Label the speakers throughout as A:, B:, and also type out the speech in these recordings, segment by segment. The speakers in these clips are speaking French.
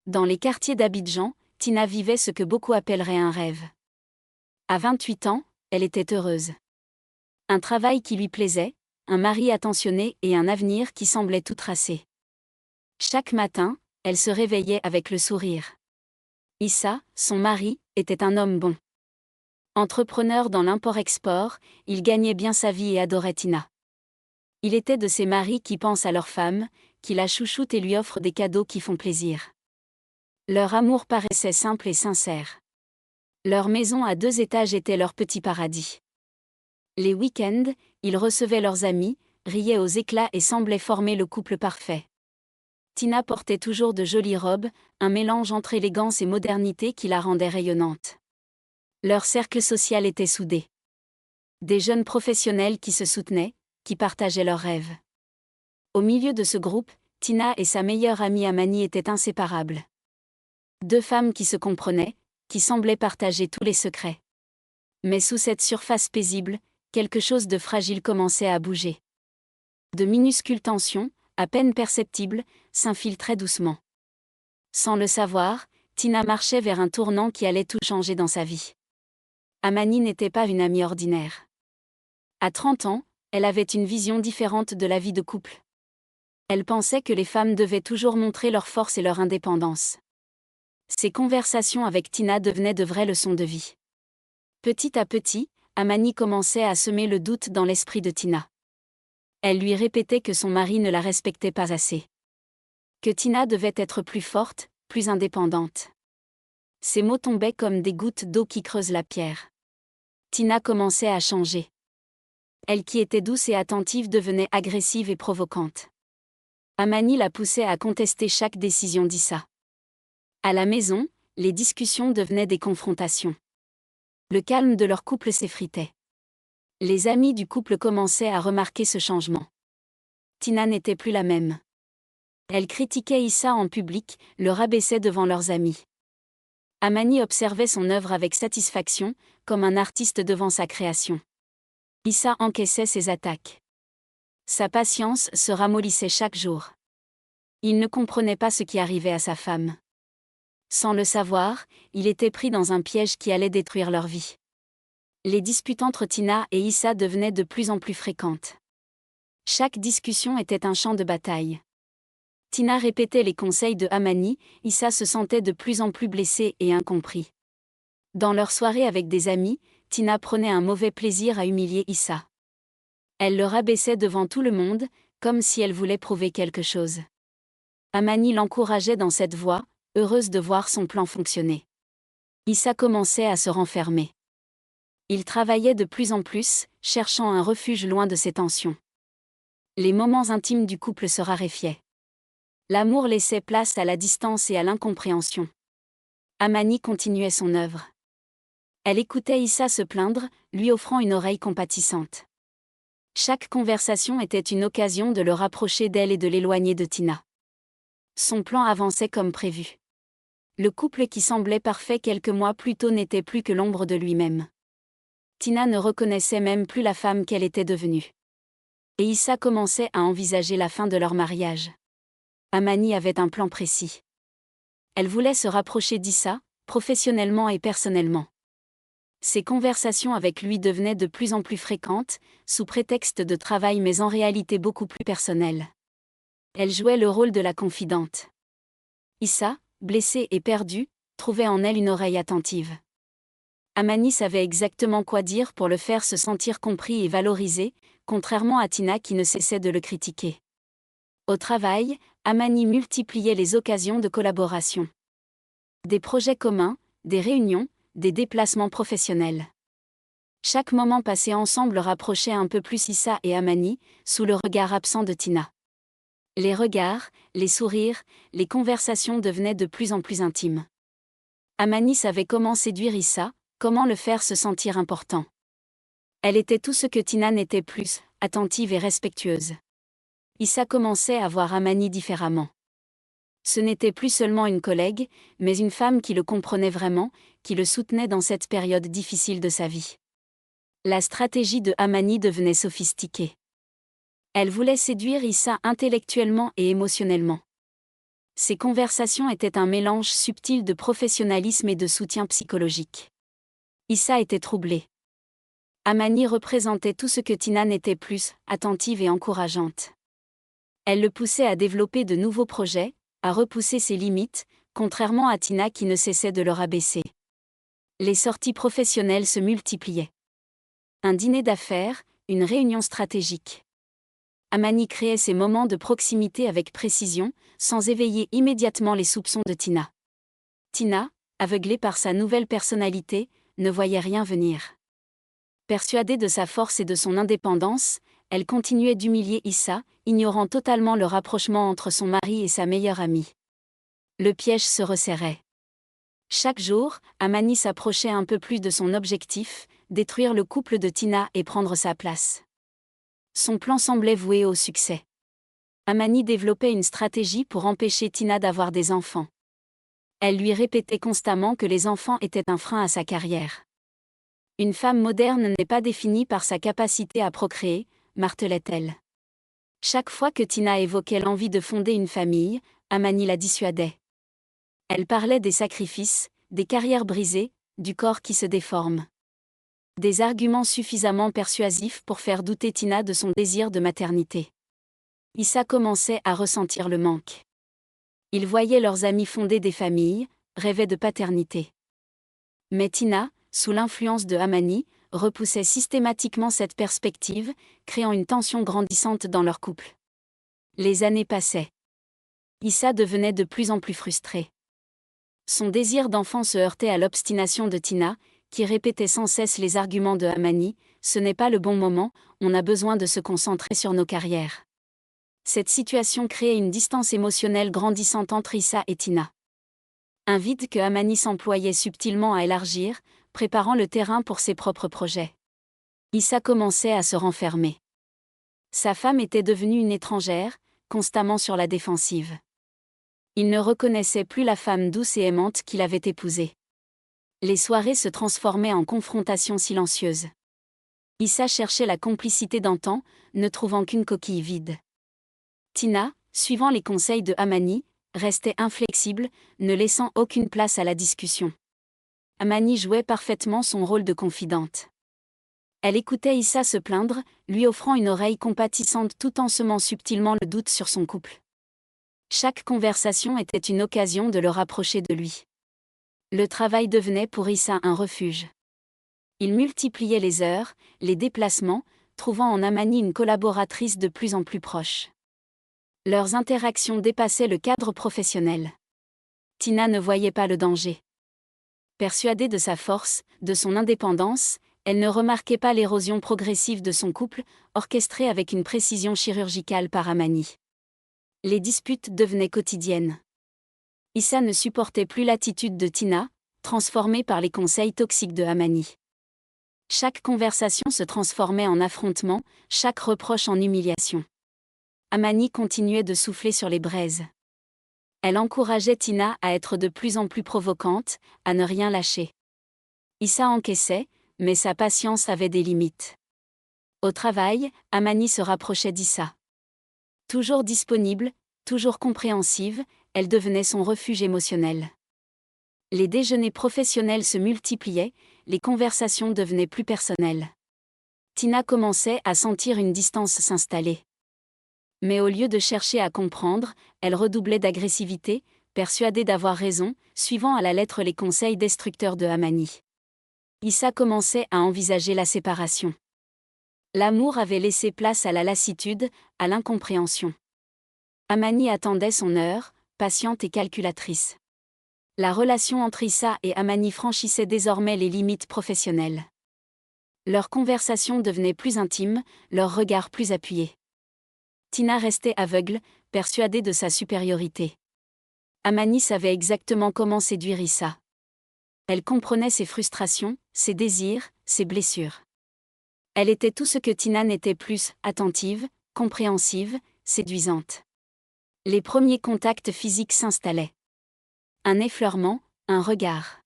A: Dans les quartiers d'Abidjan, Tina vivait ce que beaucoup appelleraient un rêve. À 28 ans, elle était heureuse. Un travail qui lui plaisait, un mari attentionné et un avenir qui semblait tout tracé. Chaque matin, elle se réveillait avec le sourire. Issa, son mari, était un homme bon. Entrepreneur dans l'import-export, il gagnait bien sa vie et adorait Tina. Il était de ces maris qui pensent à leur femme, qui la chouchoutent et lui offrent des cadeaux qui font plaisir. Leur amour paraissait simple et sincère. Leur maison à 2 étages était leur petit paradis. Les week-ends, ils recevaient leurs amis, riaient aux éclats et semblaient former le couple parfait. Tina portait toujours de jolies robes, un mélange entre élégance et modernité qui la rendait rayonnante. Leur cercle social était soudé. Des jeunes professionnels qui se soutenaient, qui partageaient leurs rêves. Au milieu de ce groupe, Tina et sa meilleure amie Amani étaient inséparables. 2 femmes qui se comprenaient, qui semblaient partager tous les secrets. Mais sous cette surface paisible, quelque chose de fragile commençait à bouger. De minuscules tensions, à peine perceptibles, s'infiltraient doucement. Sans le savoir, Tina marchait vers un tournant qui allait tout changer dans sa vie. Amani n'était pas une amie ordinaire. À 30 ans, elle avait une vision différente de la vie de couple. Elle pensait que les femmes devaient toujours montrer leur force et leur indépendance. Ses conversations avec Tina devenaient de vraies leçons de vie. Petit à petit, Amani commençait à semer le doute dans l'esprit de Tina. Elle lui répétait que son mari ne la respectait pas assez. Que Tina devait être plus forte, plus indépendante. Ces mots tombaient comme des gouttes d'eau qui creusent la pierre. Tina commençait à changer. Elle qui était douce et attentive devenait agressive et provocante. Amani la poussait à contester chaque décision d'Issa. À la maison, les discussions devenaient des confrontations. Le calme de leur couple s'effritait. Les amis du couple commençaient à remarquer ce changement. Tina n'était plus la même. Elle critiquait Issa en public, le rabaissait devant leurs amis. Amani observait son œuvre avec satisfaction, comme un artiste devant sa création. Issa encaissait ses attaques. Sa patience se ramollissait chaque jour. Il ne comprenait pas ce qui arrivait à sa femme. Sans le savoir, il était pris dans un piège qui allait détruire leur vie. Les disputes entre Tina et Issa devenaient de plus en plus fréquentes. Chaque discussion était un champ de bataille. Tina répétait les conseils de Amani, Issa se sentait de plus en plus blessé et incompris. Dans leurs soirées avec des amis, Tina prenait un mauvais plaisir à humilier Issa. Elle le rabaissait devant tout le monde, comme si elle voulait prouver quelque chose. Amani l'encourageait dans cette voie, heureuse de voir son plan fonctionner. Issa commençait à se renfermer. Il travaillait de plus en plus, cherchant un refuge loin de ses tensions. Les moments intimes du couple se raréfiaient. L'amour laissait place à la distance et à l'incompréhension. Amani continuait son œuvre. Elle écoutait Issa se plaindre, lui offrant une oreille compatissante. Chaque conversation était une occasion de le rapprocher d'elle et de l'éloigner de Tina. Son plan avançait comme prévu. Le couple qui semblait parfait quelques mois plus tôt n'était plus que l'ombre de lui-même. Tina ne reconnaissait même plus la femme qu'elle était devenue. Et Issa commençait à envisager la fin de leur mariage. Amani avait un plan précis. Elle voulait se rapprocher d'Issa, professionnellement et personnellement. Ses conversations avec lui devenaient de plus en plus fréquentes, sous prétexte de travail mais en réalité beaucoup plus personnelles. Elle jouait le rôle de la confidente. Issa, blessé et perdu, trouvait en elle une oreille attentive. Amani savait exactement quoi dire pour le faire se sentir compris et valorisé, contrairement à Tina qui ne cessait de le critiquer. Au travail, Amani multipliait les occasions de collaboration. Des projets communs, des réunions, des déplacements professionnels. Chaque moment passé ensemble rapprochait un peu plus Issa et Amani, sous le regard absent de Tina. Les regards, les sourires, les conversations devenaient de plus en plus intimes. Amani savait comment séduire Issa, comment le faire se sentir important. Elle était tout ce que Tina n'était plus, attentive et respectueuse. Issa commençait à voir Amani différemment. Ce n'était plus seulement une collègue, mais une femme qui le comprenait vraiment, qui le soutenait dans cette période difficile de sa vie. La stratégie de Amani devenait sophistiquée. Elle voulait séduire Issa intellectuellement et émotionnellement. Ces conversations étaient un mélange subtil de professionnalisme et de soutien psychologique. Issa était troublée. Amani représentait tout ce que Tina n'était plus, attentive et encourageante. Elle le poussait à développer de nouveaux projets, à repousser ses limites, contrairement à Tina qui ne cessait de le rabaisser. Les sorties professionnelles se multipliaient. Un dîner d'affaires, une réunion stratégique. Amani créait ces moments de proximité avec précision, sans éveiller immédiatement les soupçons de Tina. Tina, aveuglée par sa nouvelle personnalité, ne voyait rien venir. Persuadée de sa force et de son indépendance, elle continuait d'humilier Issa, ignorant totalement le rapprochement entre son mari et sa meilleure amie. Le piège se resserrait. Chaque jour, Amani s'approchait un peu plus de son objectif, détruire le couple de Tina et prendre sa place. Son plan semblait voué au succès. Amani développait une stratégie pour empêcher Tina d'avoir des enfants. Elle lui répétait constamment que les enfants étaient un frein à sa carrière. Une femme moderne n'est pas définie par sa capacité à procréer, martelait-elle. Chaque fois que Tina évoquait l'envie de fonder une famille, Amani la dissuadait. Elle parlait des sacrifices, des carrières brisées, du corps qui se déforme. Des arguments suffisamment persuasifs pour faire douter Tina de son désir de maternité. Issa commençait à ressentir le manque. Ils voyaient leurs amis fonder des familles, rêvaient de paternité. Mais Tina, sous l'influence de Amani, repoussait systématiquement cette perspective, créant une tension grandissante dans leur couple. Les années passaient. Issa devenait de plus en plus frustrée. Son désir d'enfant se heurtait à l'obstination de Tina, qui répétait sans cesse les arguments de Amani, « Ce n'est pas le bon moment, on a besoin de se concentrer sur nos carrières ». Cette situation créait une distance émotionnelle grandissante entre Issa et Tina. Un vide que Amani s'employait subtilement à élargir, préparant le terrain pour ses propres projets. Issa commençait à se renfermer. Sa femme était devenue une étrangère, constamment sur la défensive. Il ne reconnaissait plus la femme douce et aimante qu'il avait épousée. Les soirées se transformaient en confrontations silencieuses. Issa cherchait la complicité d'antan, ne trouvant qu'une coquille vide. Tina, suivant les conseils de Amani, restait inflexible, ne laissant aucune place à la discussion. Amani jouait parfaitement son rôle de confidente. Elle écoutait Issa se plaindre, lui offrant une oreille compatissante tout en semant subtilement le doute sur son couple. Chaque conversation était une occasion de le rapprocher de lui. Le travail devenait pour Issa un refuge. Il multipliait les heures, les déplacements, trouvant en Amani une collaboratrice de plus en plus proche. Leurs interactions dépassaient le cadre professionnel. Tina ne voyait pas le danger. Persuadée de sa force, de son indépendance, elle ne remarquait pas l'érosion progressive de son couple, orchestrée avec une précision chirurgicale par Amani. Les disputes devenaient quotidiennes. Issa ne supportait plus l'attitude de Tina, transformée par les conseils toxiques de Amani. Chaque conversation se transformait en affrontement, chaque reproche en humiliation. Amani continuait de souffler sur les braises. Elle encourageait Tina à être de plus en plus provocante, à ne rien lâcher. Issa encaissait, mais sa patience avait des limites. Au travail, Amani se rapprochait d'Issa. Toujours disponible, toujours compréhensive, elle devenait son refuge émotionnel. Les déjeuners professionnels se multipliaient, les conversations devenaient plus personnelles. Tina commençait à sentir une distance s'installer. Mais au lieu de chercher à comprendre, elle redoublait d'agressivité, persuadée d'avoir raison, suivant à la lettre les conseils destructeurs de Amani. Issa commençait à envisager la séparation. L'amour avait laissé place à la lassitude, à l'incompréhension. Amani attendait son heure, patiente et calculatrice. La relation entre Issa et Amani franchissait désormais les limites professionnelles. Leurs conversations devenaient plus intimes, leurs regards plus appuyés. Tina restait aveugle, persuadée de sa supériorité. Amani savait exactement comment séduire Issa. Elle comprenait ses frustrations, ses désirs, ses blessures. Elle était tout ce que Tina n'était plus, attentive, compréhensive, séduisante. Les premiers contacts physiques s'installaient. Un effleurement, un regard.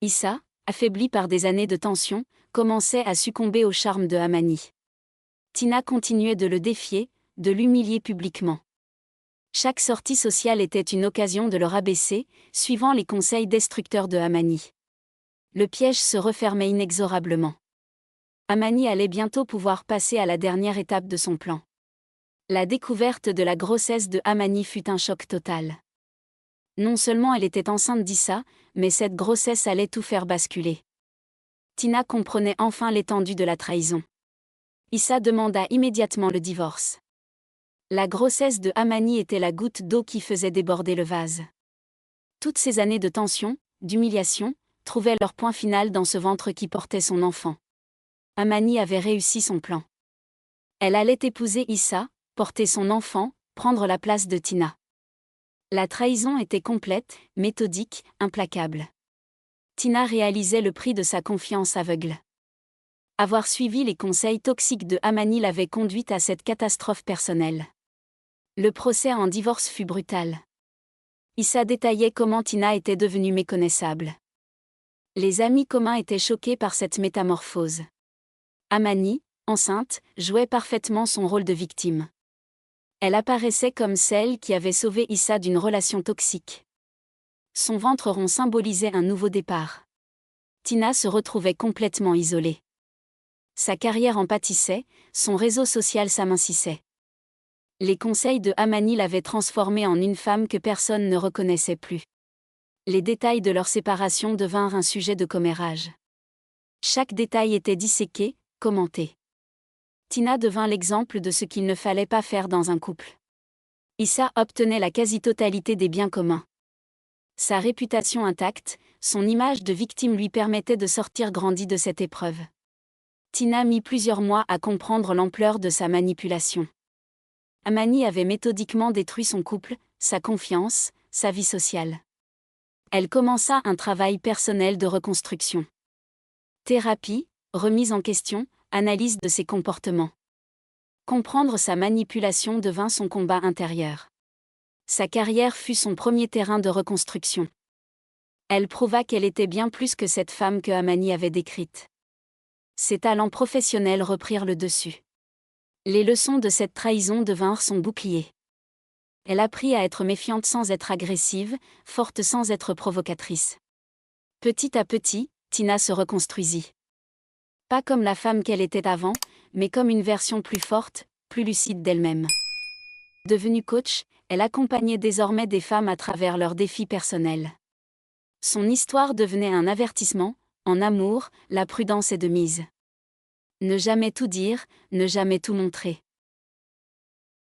A: Issa, affaiblie par des années de tension, commençait à succomber au charme de Amani. Tina continuait de le défier, de l'humilier publiquement. Chaque sortie sociale était une occasion de le rabaisser, suivant les conseils destructeurs de Amani. Le piège se refermait inexorablement. Amani allait bientôt pouvoir passer à la dernière étape de son plan. La découverte de la grossesse de Amani fut un choc total. Non seulement elle était enceinte d'Issa, mais cette grossesse allait tout faire basculer. Tina comprenait enfin l'étendue de la trahison. Issa demanda immédiatement le divorce. La grossesse de Amani était la goutte d'eau qui faisait déborder le vase. Toutes ces années de tension, d'humiliation, trouvaient leur point final dans ce ventre qui portait son enfant. Amani avait réussi son plan. Elle allait épouser Issa, porter son enfant, prendre la place de Tina. La trahison était complète, méthodique, implacable. Tina réalisait le prix de sa confiance aveugle. Avoir suivi les conseils toxiques de Amani l'avait conduite à cette catastrophe personnelle. Le procès en divorce fut brutal. Issa détaillait comment Tina était devenue méconnaissable. Les amis communs étaient choqués par cette métamorphose. Amani, enceinte, jouait parfaitement son rôle de victime. Elle apparaissait comme celle qui avait sauvé Issa d'une relation toxique. Son ventre rond symbolisait un nouveau départ. Tina se retrouvait complètement isolée. Sa carrière en pâtissait, son réseau social s'amincissait. Les conseils de Amani l'avaient transformée en une femme que personne ne reconnaissait plus. Les détails de leur séparation devinrent un sujet de commérage. Chaque détail était disséqué, commenté. Tina devint l'exemple de ce qu'il ne fallait pas faire dans un couple. Issa obtenait la quasi-totalité des biens communs. Sa réputation intacte, son image de victime lui permettait de sortir grandie de cette épreuve. Tina mit plusieurs mois à comprendre l'ampleur de sa manipulation. Amani avait méthodiquement détruit son couple, sa confiance, sa vie sociale. Elle commença un travail personnel de reconstruction. Thérapie, remise en question, analyse de ses comportements. Comprendre sa manipulation devint son combat intérieur. Sa carrière fut son premier terrain de reconstruction. Elle prouva qu'elle était bien plus que cette femme que Amani avait décrite. Ses talents professionnels reprirent le dessus. Les leçons de cette trahison devinrent son bouclier. Elle apprit à être méfiante sans être agressive, forte sans être provocatrice. Petit à petit, Tina se reconstruisit. Pas comme la femme qu'elle était avant, mais comme une version plus forte, plus lucide d'elle-même. Devenue coach, elle accompagnait désormais des femmes à travers leurs défis personnels. Son histoire devenait un avertissement: en amour, la prudence est de mise. Ne jamais tout dire, ne jamais tout montrer.